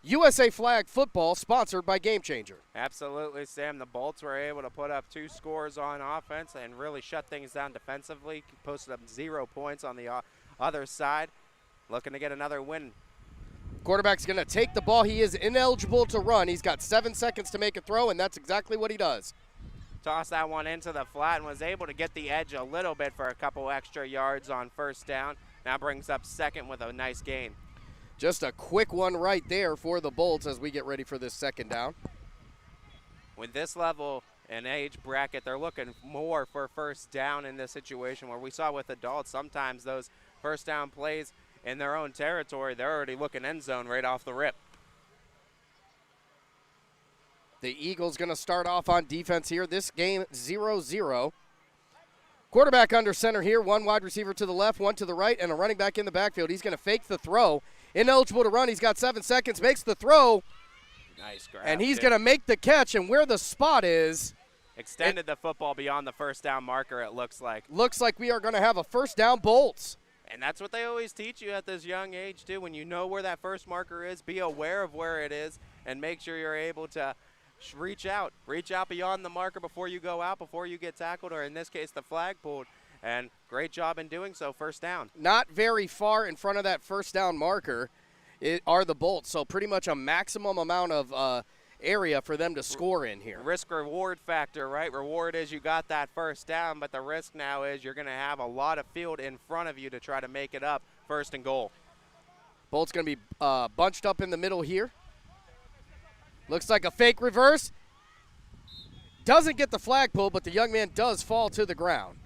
USA Flag Football, sponsored by Game Changer. Absolutely, Sam. The Bolts were able to put up 2 scores on offense and really shut things down defensively. Posted up 0 points on the other side. Looking to get another win. Quarterback's going to take the ball. He is ineligible to run. He's got 7 seconds to make a throw, and that's exactly what he does. Tossed that one into the flat and was able to get the edge a little bit for a couple extra yards on first down. Now brings up second with a nice gain. Just a quick one right there for the Bolts as we get ready for this second down. With this level and age bracket, they're looking more for first down in this situation where we saw with adults, sometimes those first down plays in their own territory, they're already looking end zone right off the rip. The Eagles going to start off on defense here. This game 0-0. Quarterback under center here. 1 wide receiver to the left, 1 to the right, and a running back in the backfield. He's going to fake the throw. Ineligible to run. He's got 7 seconds. Makes the throw. Nice grab. And he's going to make the catch. And where the spot is. Extended the football beyond the first down marker, it looks like. Looks like we are going to have a first down, Bolts. And that's what they always teach you at this young age, too. When you know where that first marker is, be aware of where it is and make sure you're able to reach out. Reach out beyond the marker before you go out, before you get tackled, or in this case, the flag pulled. And great job in doing so, first down. Not very far in front of that first down marker are the Bolts, so pretty much a maximum amount of area for them to score in here. Risk-reward factor, right? Reward is you got that first down, but the risk now is you're going to have a lot of field in front of you to try to make it up first and goal. Bolts going to be bunched up in the middle here. Looks like a fake reverse. Doesn't get the flag pulled, but the young man does fall to the ground.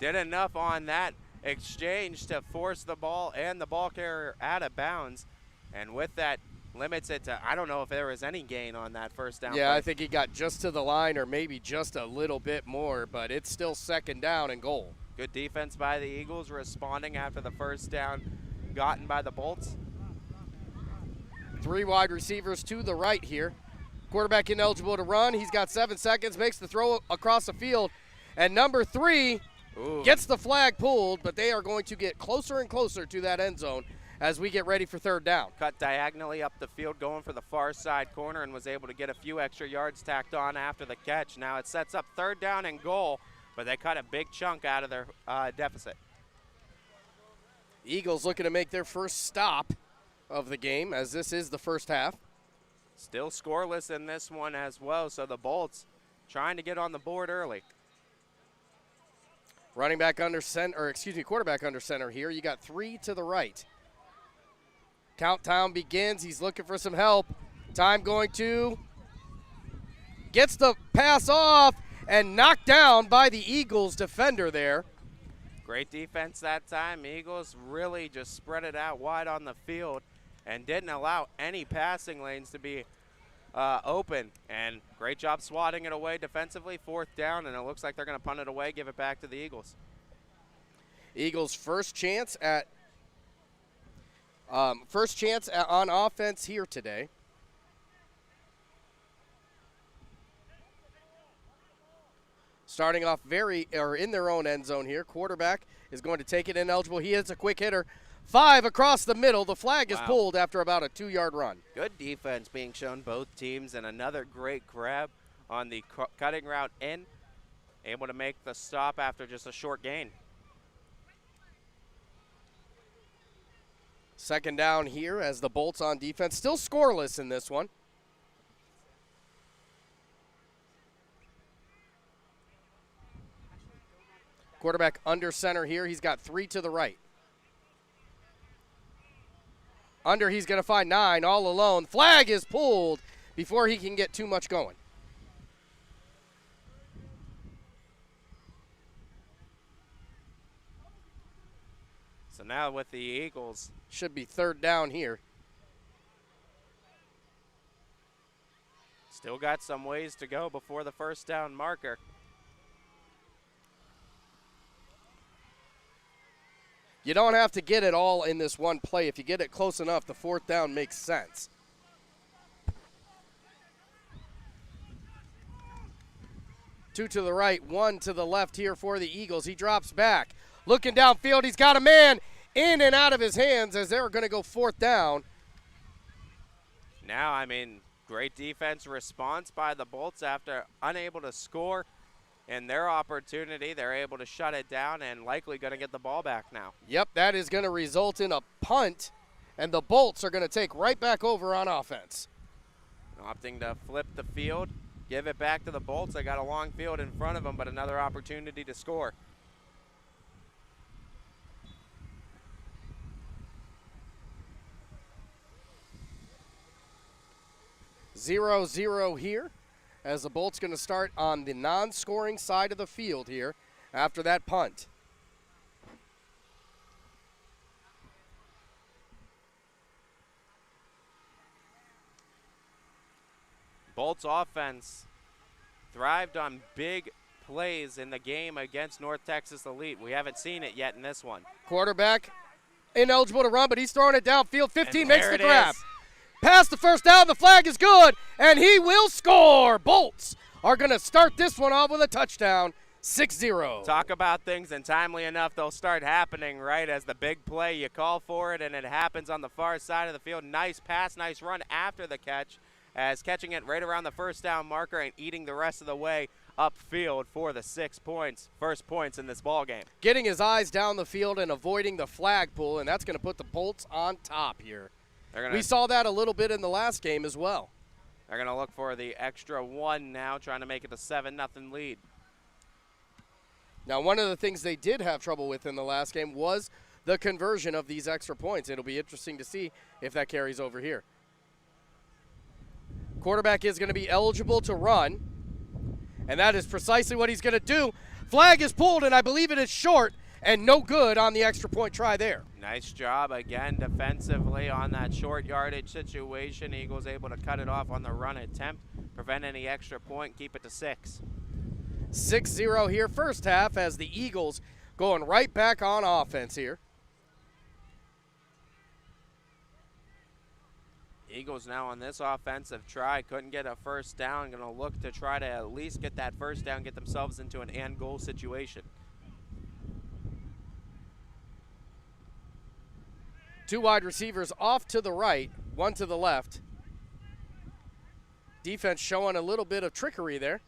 Did enough on that exchange to force the ball and the ball carrier out of bounds. And with that, limits it to, I don't know if there was any gain on that first down. Yeah, play. I think he got just to the line or maybe just a little bit more, but it's still second down and goal. Good defense by the Eagles, responding after the first down gotten by the Bolts. 3 wide receivers to the right here. Quarterback ineligible to run. He's got 7 seconds, makes the throw across the field. And number 3 gets the flag pulled, but they are going to get closer and closer to that end zone as we get ready for third down. Cut diagonally up the field, going for the far side corner, and was able to get a few extra yards tacked on after the catch. Now it sets up third down and goal, but they cut a big chunk out of their deficit. Eagles looking to make their first stop of the game, as this is the first half. Still scoreless in this one as well, so the Bolts trying to get on the board early. Quarterback under center here. You got 3 to the right. Countdown begins. He's looking for some help. Time going to. Gets the pass off and knocked down by the Eagles defender there. Great defense that time. Eagles really just spread it out wide on the field and didn't allow any passing lanes to be open. And great job swatting it away defensively. Fourth down, and it looks like they're going to punt it away, give it back to the Eagles. Eagles' first chance on offense here today. Starting off in their own end zone here. Quarterback is going to take it ineligible. He hits a quick hitter. 5 across the middle. The flag is pulled after about a 2-yard run. Good defense being shown both teams, and another great grab on the cutting route in. Able to make the stop after just a short gain. Second down here as the Bolts on defense. Still scoreless in this one. Quarterback under center here. He's got 3 to the right. Under, he's going to find 9 all alone. Flag is pulled before he can get too much going. So now with the Eagles. Should be third down here. Still got some ways to go before the first down marker. You don't have to get it all in this one play. If you get it close enough, the fourth down makes sense. Two to the right, 1 to the left here for the Eagles. He drops back. Looking downfield, he's got a man in and out of his hands as they're going to go fourth down. Now, I mean, great defense response by the Bolts after unable to score in their opportunity. They're able to shut it down and likely going to get the ball back now. Yep, that is going to result in a punt, and the Bolts are going to take right back over on offense. Opting to flip the field, give it back to the Bolts. They got a long field in front of them, but another opportunity to score. 0-0 here, as the Bolts going to start on the non-scoring side of the field here after that punt. Bolts offense thrived on big plays in the game against North Texas Elite. We haven't seen it yet in this one. Quarterback ineligible to run, but he's throwing it downfield. 15 makes the it grab. is. Past the first down, the flag is good, and he will score. Bolts are going to start this one off with a touchdown, 6-0. Talk about things, and timely enough, they'll start happening, right, as the big play. You call for it, and it happens on the far side of the field. Nice pass, nice run after the catch, as catching it right around the first down marker and eating the rest of the way upfield for the 6 points, first points in this ball game. Getting his eyes down the field and avoiding the flag pull, and that's going to put the Bolts on top here. We saw that a little bit in the last game as well. They're going to look for the extra one now, trying to make it a 7-0 lead. Now, one of the things they did have trouble with in the last game was the conversion of these extra points. It'll be interesting to see if that carries over here. Quarterback is going to be eligible to run, and that is precisely what he's going to do. Flag is pulled, and I believe it is short, and no good on the extra point try there. Nice job again defensively on that short yardage situation. Eagles able to cut it off on the run attempt, prevent any extra point, keep it to 6. 6-0 here first half as the Eagles going right back on offense here. Eagles now on this offensive try, couldn't get a first down, going to look to try to at least get that first down, get themselves into an and goal situation. Two wide receivers off to the right, one to the left. Defense showing a little bit of trickery there.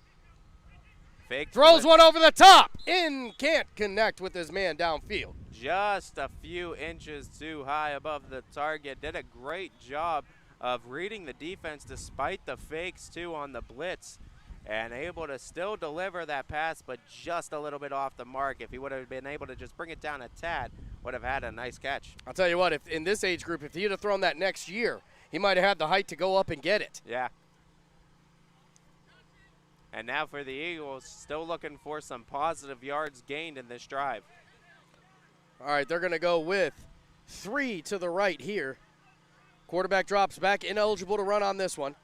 Fake Throws flip. one over the top. Can't connect with his man downfield. Just a few inches too high above the target. Did a great job of reading the defense despite the fakes too on the blitz, and able to still deliver that pass, but just a little bit off the mark. If he would have been able to just bring it down a tad, would have had a nice catch. I'll tell you what, if in this age group, if he'd have thrown that next year, he might have had the height to go up and get it. Yeah. And now for the Eagles, still looking for some positive yards gained in this drive. All right, they're going to go with 3 to the right here. Quarterback drops back, ineligible to run on this one.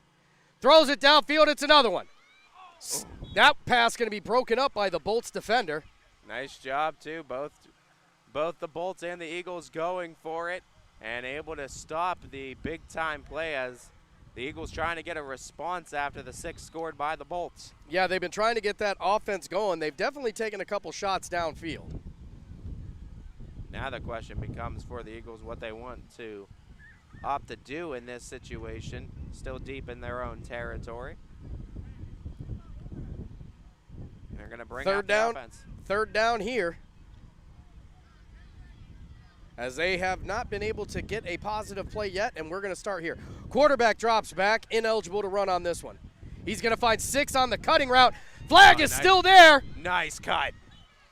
Throws it downfield, it's another one. That pass going to be broken up by the Bolts defender. Nice job, too. Both the Bolts and the Eagles going for it and able to stop the big-time play as the Eagles trying to get a response after the 6 scored by the Bolts. Yeah, they've been trying to get that offense going. They've definitely taken a couple shots downfield. Now the question becomes for the Eagles what they want to opt to do in this situation, still deep in their own territory. They're going to bring out the offense. Third down here, as they have not been able to get a positive play yet, and we're going to start here. Quarterback drops back, ineligible to run on this one. He's going to find 6 on the cutting route. Flag is nice. still there. Nice cut.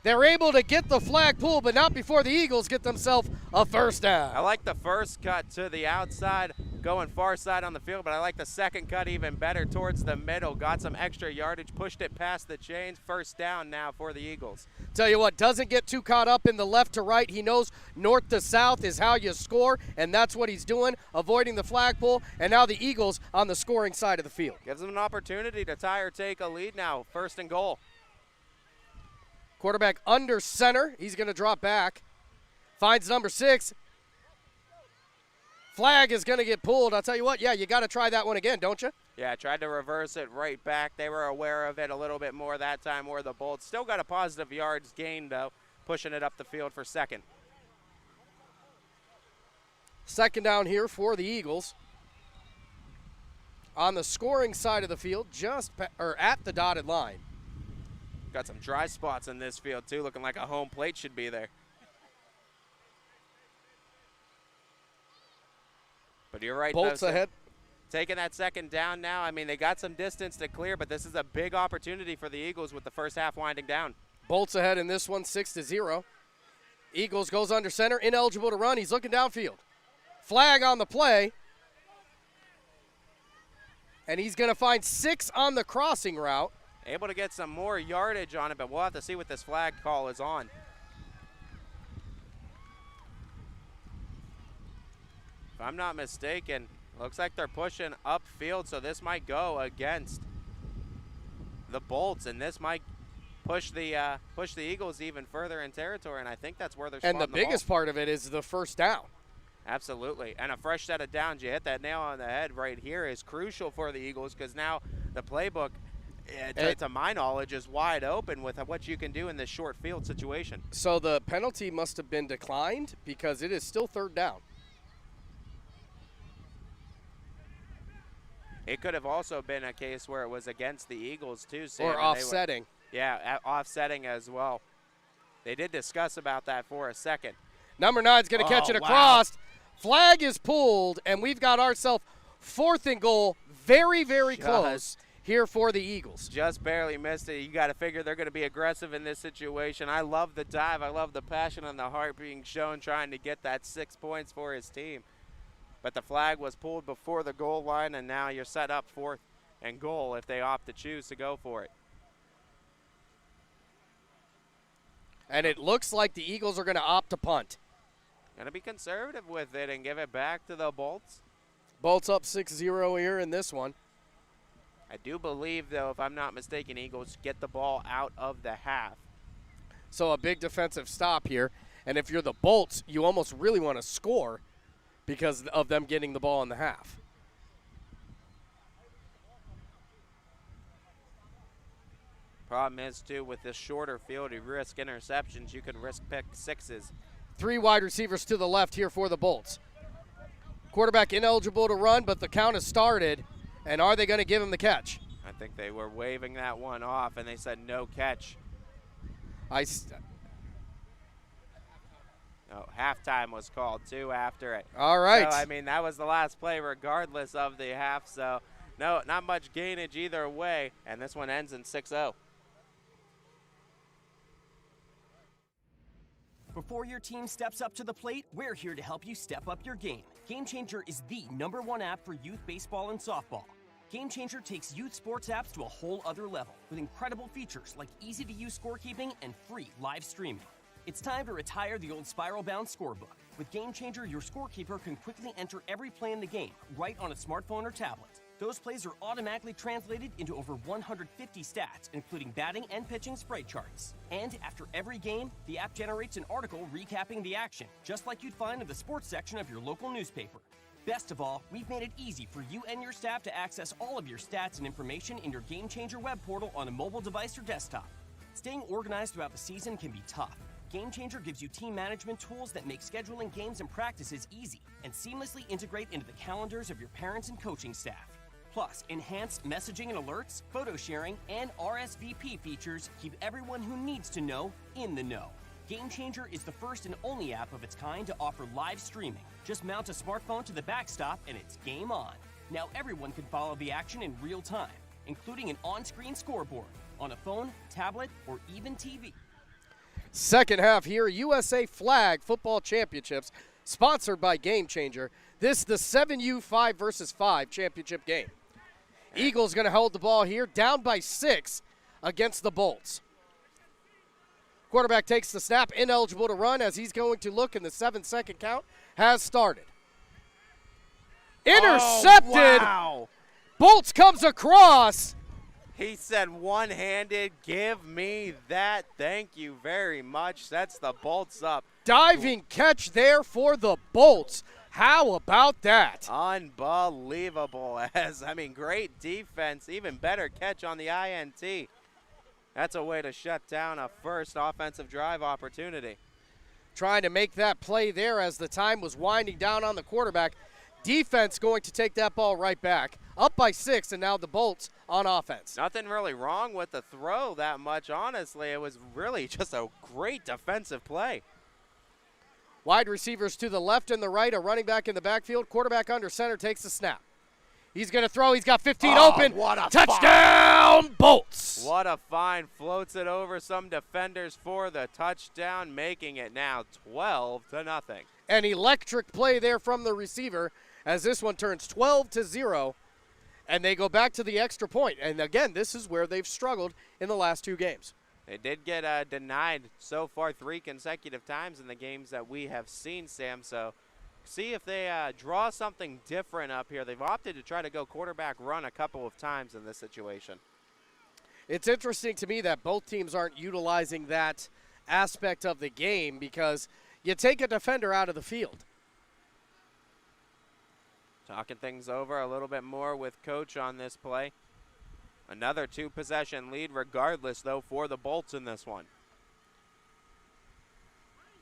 They're able to get the flag pulled, but not before the Eagles get themselves a first down. I like the first cut to the outside, going far side on the field, but I like the second cut even better towards the middle. Got some extra yardage, pushed it past the chains. First down now for the Eagles. Tell you what, doesn't get too caught up in the left to right. He knows north to south is how you score, and that's what he's doing, avoiding the flagpole. And now the Eagles on the scoring side of the field. Gives them an opportunity to tie or take a lead now. First and goal. Quarterback under center. He's going to drop back. Finds number 6. Flag is going to get pulled. I'll tell you what, yeah, you got to try that one again, don't you? Yeah, tried to reverse it right back. They were aware of it a little bit more that time, where the Bolts still got a positive yards gain, though, pushing it up the field for second. Second down here for the Eagles. on the scoring side of the field, or at the dotted line. Got some dry spots in this field, too, looking like a home plate should be there. But you're right. Bolts ahead. Taking that second down now. I mean, they got some distance to clear, but this is a big opportunity for the Eagles with the first half winding down. Bolts ahead in this one, 6-0. Eagles goes under center, ineligible to run. He's looking downfield. Flag on the play. And he's going to find 6 on the crossing route. Able to get some more yardage on it, but we'll have to see what this flag call is on. If I'm not mistaken, looks like they're pushing upfield, so this might go against the Bolts, and this might push the Eagles even further in territory, and I think that's where they're spotting And the biggest part of it is the first down. Absolutely, and a fresh set of downs. You hit that nail on the head right here is crucial for the Eagles because now the playbook, to my knowledge, is wide open with what you can do in this short field situation. So the penalty must have been declined because it is still third down. It could have also been a case where it was against the Eagles too, Sam. Or offsetting. Offsetting as well. They did discuss about that for a second. Number 9's going to catch it across. Flag is pulled, and we've got ourselves 4th and goal, very, very close here for the Eagles. Just barely missed it. You got to figure they're going to be aggressive in this situation. I love the dive. I love the passion and the heart being shown trying to get that 6 points for his team. But the flag was pulled before the goal line, and now you're set up 4th and goal if they opt to choose to go for it. And it looks like the Eagles are going to opt to punt. Going to be conservative with it and give it back to the Bolts. Bolts up 6-0 here in this one. I do believe, though, if I'm not mistaken, Eagles get the ball out of the half. So a big defensive stop here. And if you're the Bolts, you almost really want to score because of them getting the ball in the half. Problem is, too, with this shorter field, you risk interceptions. You could risk pick sixes. 3 wide receivers to the left here for the Bolts. Quarterback ineligible to run, but the count has started. And are they going to give him the catch? I think they were waving that one off, and they said no catch. Halftime was called, too, after it. All right. So, I mean, that was the last play regardless of the half. So, no, not much gainage either way. And this one ends in 6-0. Before your team steps up to the plate, we're here to help you step up your game. Game Changer is the #1 app for youth baseball and softball. Game Changer takes youth sports apps to a whole other level with incredible features like easy-to-use scorekeeping and free live streaming. It's time to retire the old spiral-bound scorebook. With Game Changer, your scorekeeper can quickly enter every play in the game right on a smartphone or tablet. Those plays are automatically translated into over 150 stats, including batting and pitching sprite charts. And after every game, the app generates an article recapping the action, just like you'd find in the sports section of your local newspaper. Best of all, we've made it easy for you and your staff to access all of your stats and information in your Game Changer web portal on a mobile device or desktop. Staying organized throughout the season can be tough. Game Changer gives you team management tools that make scheduling games and practices easy and seamlessly integrate into the calendars of your parents and coaching staff. Plus, enhanced messaging and alerts, photo sharing, and RSVP features keep everyone who needs to know in the know. Game Changer is the first and only app of its kind to offer live streaming. Just mount a smartphone to the backstop and it's game on. Now everyone can follow the action in real time, including an on-screen scoreboard on a phone, tablet, or even TV. Second half here, USA Flag Football Championships, sponsored by Game Changer. This is the 7U 5 versus 5 championship game. Eagles going to hold the ball here, down by 6 against the Bolts. Quarterback takes the snap, ineligible to run as he's going to look, and the 7-second count has started. Intercepted! Oh, wow. Bolts comes across. He said one-handed, give me that. Thank you very much. Sets the Bolts up. Diving catch there for the Bolts. How about that? Unbelievable. Great defense. Even better catch on the INT. That's a way to shut down a first offensive drive opportunity. Trying to make that play there as the time was winding down on the quarterback. Defense going to take that ball right back. Up by 6, and now the Bolts on offense. Nothing really wrong with the throw that much, honestly. It was really just a great defensive play. Wide receivers to the left and the right, a running back in the backfield. Quarterback under center takes the snap. He's going to throw. He's got 15 open. What a touchdown, Bolts. What a find. Floats it over some defenders for the touchdown, making it now 12-0. An electric play there from the receiver as this one turns 12-0, and they go back to the extra point. And again, this is where they've struggled in the last 2 games. They did get denied so far 3 consecutive times in the games that we have seen, Sam. So see if they draw something different up here. They've opted to try to go quarterback run a couple of times in this situation. It's interesting to me that both teams aren't utilizing that aspect of the game because you take a defender out of the field. Talking things over a little bit more with Coach on this play. Another 2-possession lead regardless, though, for the Bolts in this one.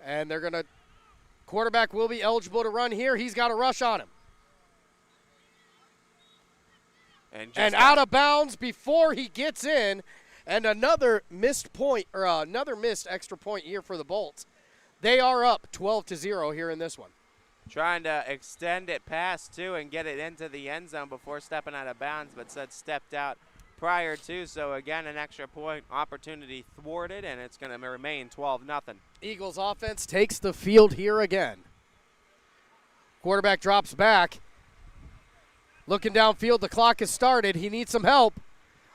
And they're going to – quarterback will be eligible to run here. He's got a rush on him. And out of bounds before he gets in. And another missed point – or another missed extra point here for the Bolts. They are up 12-0 here in this one. Trying to extend it past, too, and get it into the end zone before stepping out of bounds, but said stepped out prior to. So, again, an extra point opportunity thwarted, and it's going to remain 12-0. Eagles offense takes the field here again. Quarterback drops back. Looking downfield, the clock has started. He needs some help.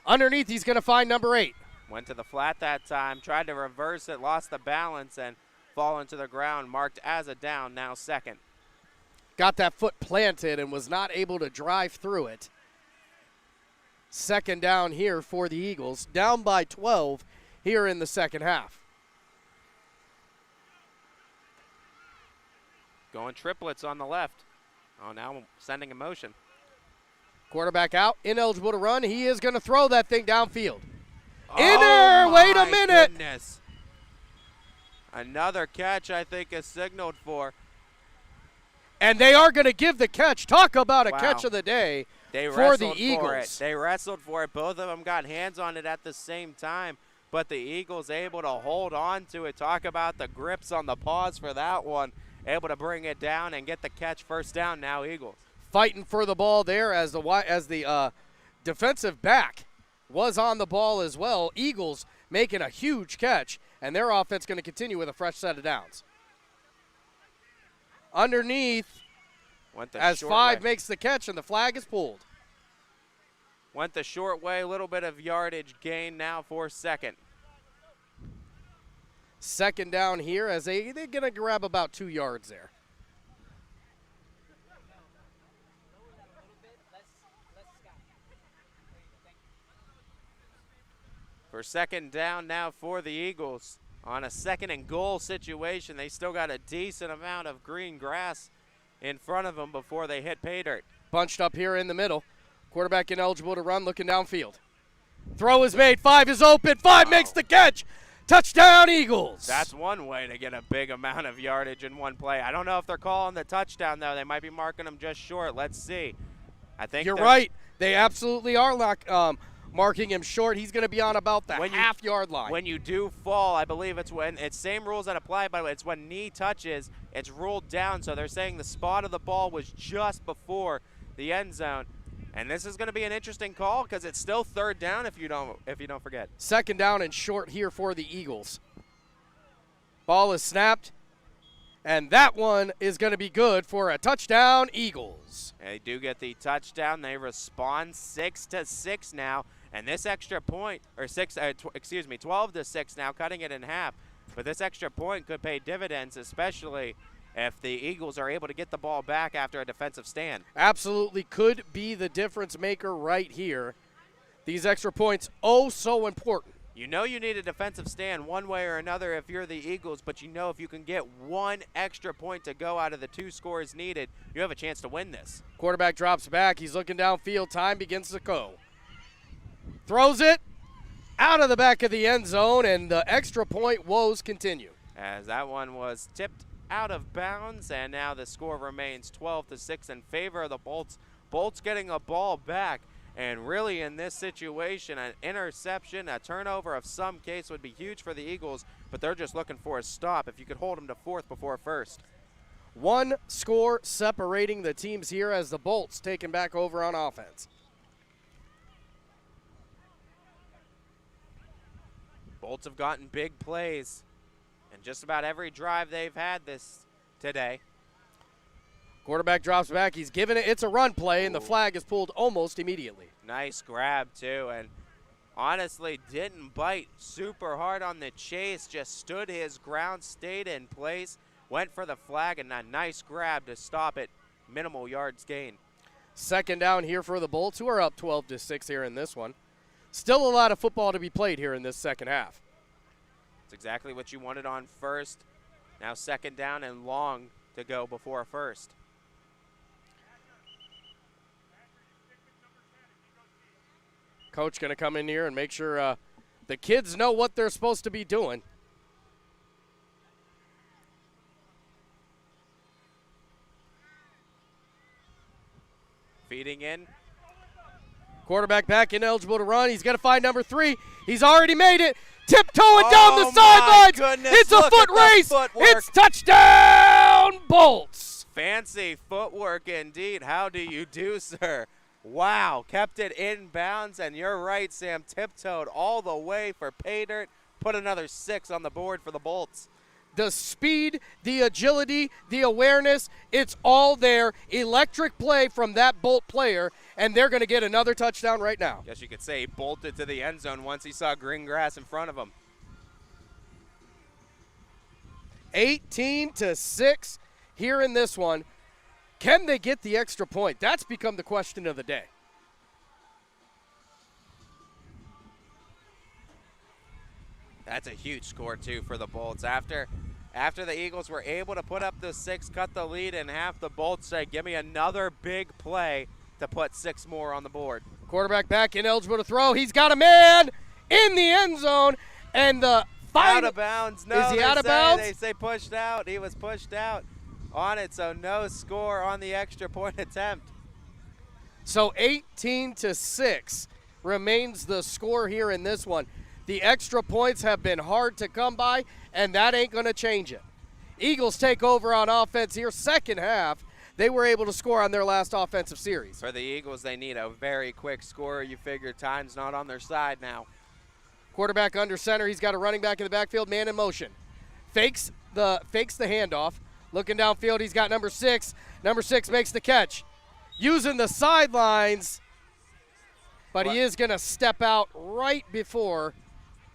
Underneath, he's going to find number 8. Went to the flat that time, tried to reverse it, lost the balance, and fall into the ground, marked as a down, now second. Got that foot planted and was not able to drive through it. Second down here for the Eagles, down by 12 here in the second half. Going triplets on the left. Oh, now sending in motion. Quarterback out, ineligible to run. He is going to throw that thing downfield. In there, wait a minute. Goodness. Another catch, I think, is signaled for. And they are going to give the catch. Talk about a Wow. catch of the day They for the wrestled Eagles. for it. They wrestled for it. Both of them got hands on it at the same time, but the Eagles able to hold on to it. Talk about the grips on the paws for that one. Able to bring it down and get the catch. First down now, Eagles. Fighting for the ball there as the defensive back was on the ball as well. Eagles making a huge catch, and their offense going to continue with a fresh set of downs. Underneath, as 5 makes the catch, and the flag is pulled. Went the short way, a little bit of yardage gain now for second. Second down here as they're going to grab about 2 yards there. For second down now for the Eagles. On a second and goal situation, they still got a decent amount of green grass in front of them before they hit pay dirt. Bunched up here in the middle. Quarterback ineligible to run, looking downfield. Throw is made. 5 is open. 5 makes the catch. Touchdown, Eagles. That's one way to get a big amount of yardage in one play. I don't know if they're calling the touchdown, though. They might be marking them just short. Let's see. I think you're right. They absolutely are marking him short. He's going to be on about the half-yard line. When you do fall, I believe it's same rules that apply, by the way. It's when knee touches, it's ruled down. So they're saying the spot of the ball was just before the end zone. And this is going to be an interesting call because it's still third down if you don't forget. Second down and short here for the Eagles. Ball is snapped, and that one is going to be good for a touchdown, Eagles. They do get the touchdown. They respond 6-6 now. And this extra point, or 12-6 now, cutting it in half. But this extra point could pay dividends, especially if the Eagles are able to get the ball back after a defensive stand. Absolutely could be the difference maker right here. These extra points, oh so important. You know you need a defensive stand one way or another if you're the Eagles, but you know if you can get one extra point to go out of the 2 scores needed, you have a chance to win this. Quarterback drops back. He's looking downfield. Time begins to go. Throws it out of the back of the end zone, and the extra point woes continue. As that one was tipped out of bounds, and now the score remains 12-6 in favor of the Bolts. Bolts getting a ball back, and really in this situation, an interception, a turnover of some case would be huge for the Eagles, but they're just looking for a stop. If you could hold them to fourth before first. One score separating the teams here as the Bolts taking back over on offense. Bolts have gotten big plays in just about every drive they've had this today. Quarterback drops back. He's given it. It's a run play, and the flag is pulled almost immediately. Nice grab, too, and honestly didn't bite super hard on the chase, just stood his ground, stayed in place, went for the flag, and a nice grab to stop it. Minimal yards gain. Second down here for the Bolts, who are up 12-6 here in this one. Still a lot of football to be played here in this second half. It's exactly what you wanted on first. Now second down and long to go before first. Coach going to come in here and make sure the kids know what they're supposed to be doing. Feeding in. Quarterback back, ineligible to run. He's going to find number 3. He's already made it. Tiptoeing down the sidelines. Goodness. It's a foot race. It's touchdown, Bolts. Fancy footwork indeed. How do you do, sir? Wow, kept it in bounds, and you're right, Sam, tiptoed all the way for pay dirt. Put another 6 on the board for the Bolts. The speed, the agility, the awareness, it's all there. Electric play from that Bolt player, and they're going to get another touchdown right now. Guess you could say he bolted to the end zone once he saw green grass in front of him. 18-6 here in this one. Can they get the extra point? That's become the question of the day. That's a huge score, too, for the Bolts. After the Eagles were able to put up the 6, cut the lead in half, the Bolts say, give me another big play to put 6 more on the board. Quarterback back, ineligible to throw. He's got a man in the end zone, and the final. Out of bounds. No, is he out of bounds? They say pushed out. He was pushed out on it, so no score on the extra point attempt. So 18-6 remains the score here in this one. The extra points have been hard to come by, and that ain't going to change it. Eagles take over on offense here. Second half, they were able to score on their last offensive series. For the Eagles, they need a very quick score. You figure time's not on their side now. Quarterback under center. He's got a running back in the backfield, man in motion. Fakes the handoff. Looking downfield, he's got number 6. Number 6 makes the catch. Using the sidelines, but he is going to step out right before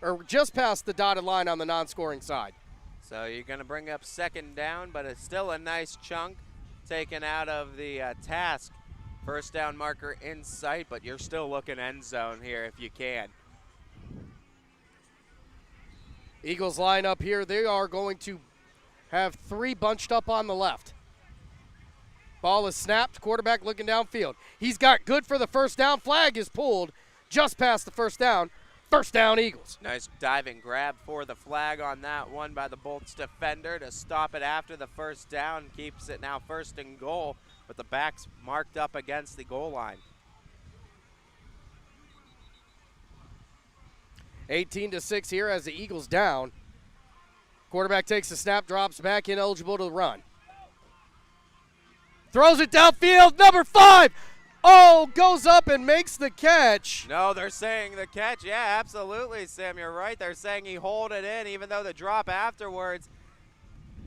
or just past the dotted line on the non-scoring side. So you're going to bring up second down, but it's still a nice chunk taken out of the task. First down marker in sight, but you're still looking end zone here if you can. Eagles line up here. They are going to have 3 bunched up on the left. Ball is snapped. Quarterback looking downfield. He's got good for the first down. Flag is pulled just past the first down. First down, Eagles. Nice diving grab for the flag on that one by the Bolts defender to stop it after the first down. Keeps it now first and goal, with the backs marked up against the goal line. 18-6 here as the Eagles down. Quarterback takes the snap, drops back, ineligible to run. Throws it downfield, number 5. Oh, goes up and makes the catch. No, they're saying the catch. Yeah, absolutely, Sam, you're right. They're saying he hauled it in, even though the drop afterwards.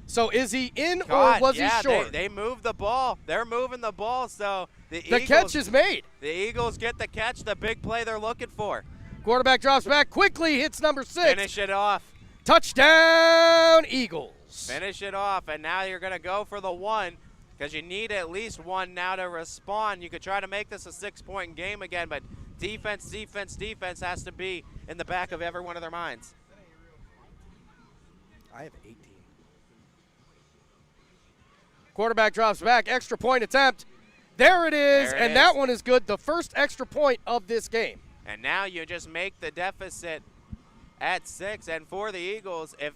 So is he in or was he short? They moved the ball. They're moving the ball, so the Eagles, catch is made. The Eagles get the catch, the big play they're looking for. Quarterback drops back, quickly hits number 6. Finish it off. Touchdown, Eagles. Finish it off, and now you're going to go for the 1 because you need at least 1 now to respond. You could try to make this a 6-point game again, but defense has to be in the back of every one of their minds. I have 18. Quarterback drops back, extra point attempt. There it is, and that one is good. The first extra point of this game. And now you just make the deficit at 6, and for the Eagles, if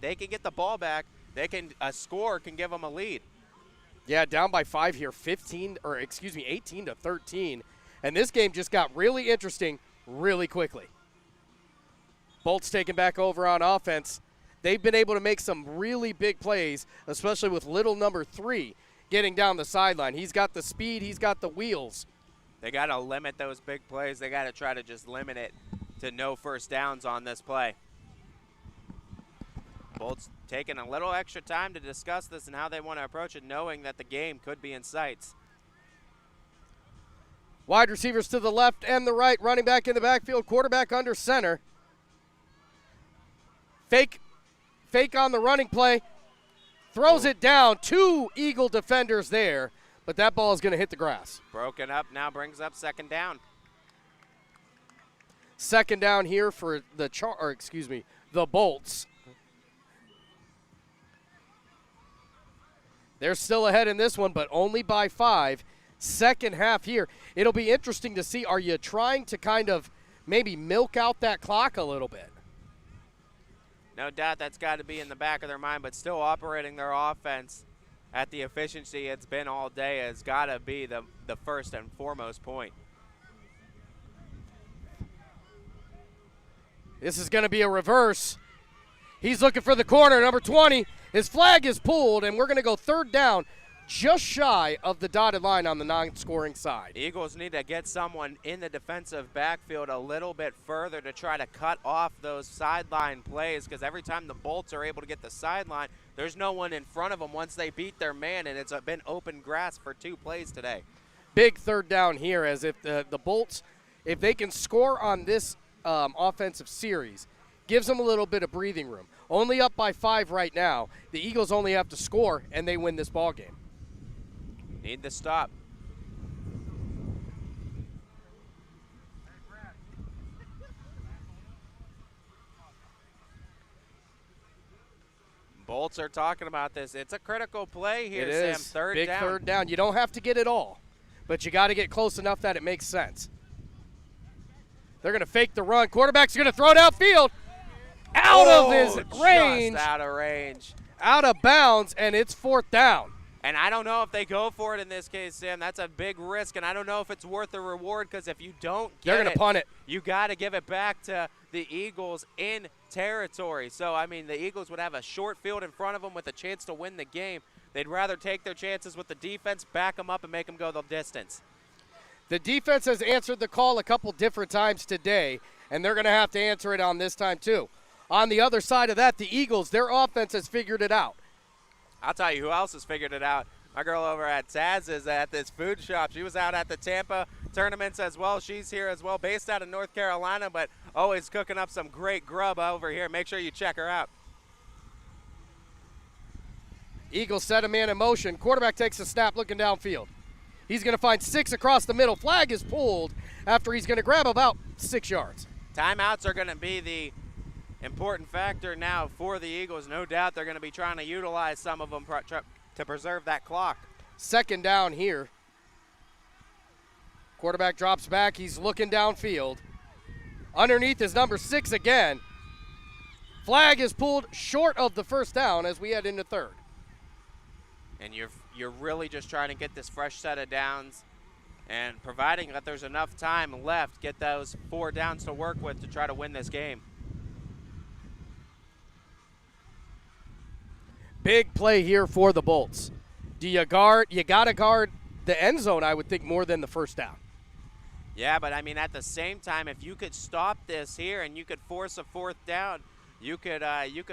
they can get the ball back, A score can give them a lead. Yeah, down by 5 here, 18 to 13. And this game just got really interesting really quickly. Bolts taking back over on offense. They've been able to make some really big plays, especially with little number 3 getting down the sideline. He's got the speed, he's got the wheels. They got to limit those big plays. They got to try to just limit it to no first downs on this play. Bolts taking a little extra time to discuss this and how they want to approach it, knowing that the game could be in sights. Wide receivers to the left and the right, running back in the backfield, quarterback under center. Fake on the running play, throws it down. 2 Eagle defenders there, but that ball is going to hit the grass. Broken up, now brings up second down. Second down here for the Bolts. They're still ahead in this one, but only by 5. Second half here. It'll be interesting to see, are you trying to kind of maybe milk out that clock a little bit? No doubt that's got to be in the back of their mind, but still operating their offense at the efficiency it's been all day has got to be the first and foremost point. This is going to be a reverse. He's looking for the corner, number 20. His flag is pulled, and we're going to go third down just shy of the dotted line on the non-scoring side. Eagles need to get someone in the defensive backfield a little bit further to try to cut off those sideline plays, because every time the Bolts are able to get the sideline, there's no one in front of them once they beat their man, and it's been open grass for 2 plays today. Big third down here, as if the Bolts, if they can score on this offensive series, gives them a little bit of breathing room. Only up by 5 right now. The Eagles only have to score, and they win this ball game. Need the stop. Bolts are talking about this. It's a critical play here, It Sam. is. Third Big down. third down. You don't have to get it all, but you got to get close enough that it makes sense. They're going to fake the run. Quarterback's going to throw downfield. Out of his range. Just out of range. Out of bounds, and it's fourth down. And I don't know if they go for it in this case, Sam. That's a big risk, and I don't know if it's worth the reward, because if you don't get They're going to punt it. You got to give it back to the Eagles in territory. So, I mean, the Eagles would have a short field in front of them with a chance to win the game. They'd rather take their chances with the defense, back them up, and make them go the distance. The defense has answered the call a couple different times today, and they're going to have to answer it on this time too. On the other side of that, the Eagles, their offense has figured it out. I'll tell you who else has figured it out. My girl over at Taz is at this food shop. She was out at the Tampa tournaments as well. She's here as well, based out of North Carolina, but always cooking up some great grub over here. Make sure you check her out. Eagles set a man in motion. Quarterback takes a snap looking downfield. He's going to find 6 across the middle. Flag is pulled after he's going to grab about 6 yards. Timeouts are going to be the important factor now for the Eagles. No doubt they're going to be trying to utilize some of them to preserve that clock. Second down here. Quarterback drops back. He's looking downfield. Underneath is number 6 again. Flag is pulled short of the first down as we head into third. And you're really just trying to get this fresh set of downs, and providing that there's enough time left, get those 4 downs to work with to try to win this game. Big play here for the Bolts. Do you guard? You got to guard the end zone, I would think, more than the first down. Yeah, but I mean, at the same time, if you could stop this here and you could force a 4th down, you could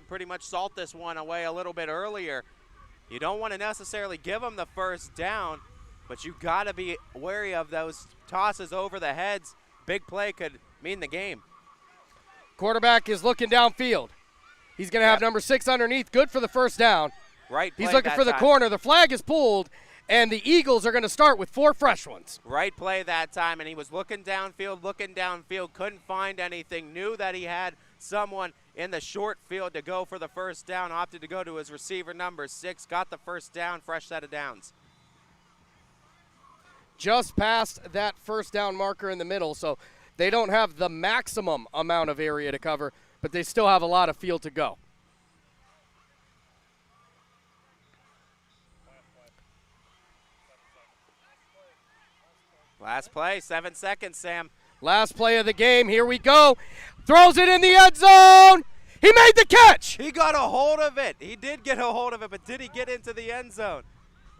pretty much salt this one away a little bit earlier. You don't want to necessarily give them the first down, but you got to be wary of those tosses over the heads. Big play could mean the game. Quarterback is looking downfield. He's going to have number 6 underneath. Good for the first down. Right play. He's looking for the corner. The flag is pulled, and the Eagles are going to start with 4 fresh ones. Right play that time, and he was looking downfield, couldn't find anything, knew that he had someone in the short field to go for the first down, opted to go to his receiver number 6, got the first down, fresh set of downs. Just past that first down marker in the middle, so they don't have the maximum amount of area to cover, but they still have a lot of field to go. Last play, 7 seconds, Sam. Last play of the game. Here we go. Throws it in the end zone. He made the catch. He got a hold of it. He did get a hold of it, but did he get into the end zone?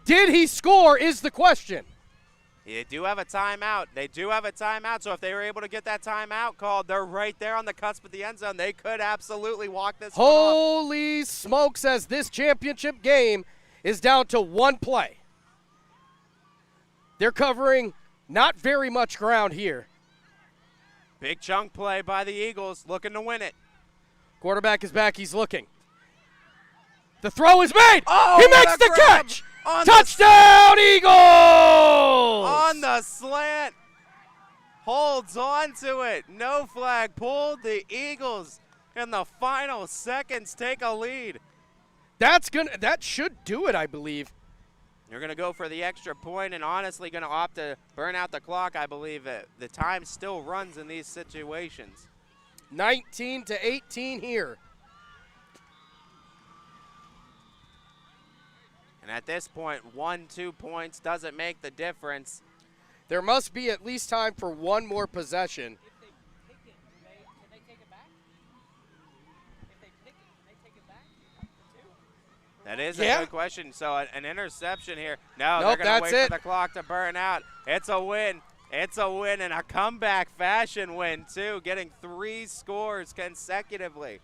Did he score is the question. They do have a timeout. They do have a timeout, so if they were able to get that timeout called, they're right there on the cusp of the end zone. They could absolutely walk this one off. Holy smokes, as this championship game is down to one play. They're covering not very much ground here. Big chunk play by the Eagles, looking to win it. Quarterback is back. He's looking. The throw is made. Oh, he what makes a the grab catch. on Touchdown, Eagles! On the slant. Holds on to it. No flag pulled. The Eagles in the final seconds take a lead. That should do it, I believe. You're going to go for the extra point and honestly going to opt to burn out the clock, I believe. The time still runs in these situations. 19-18 here. And at this point, 1-2 points doesn't make the difference. There must be at least time for one more possession. If they pick it, can they take it back? If they pick it, can they take it back? For 2? That is Yeah. a good question. So an interception here. No, Nope, they're going to that's wait it. for the clock to burn out. It's a win. It's a win and a comeback fashion win, too, getting 3 scores consecutively.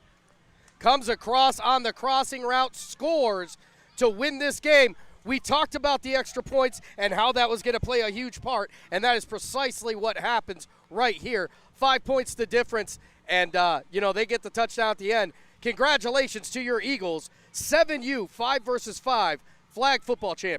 Comes across on the crossing route, scores to win this game. We talked about the extra points and how that was going to play a huge part, and that is precisely what happens right here. 5 points the difference, and, they get the touchdown at the end. Congratulations to your Eagles. 7U, 5 versus 5, flag football champion.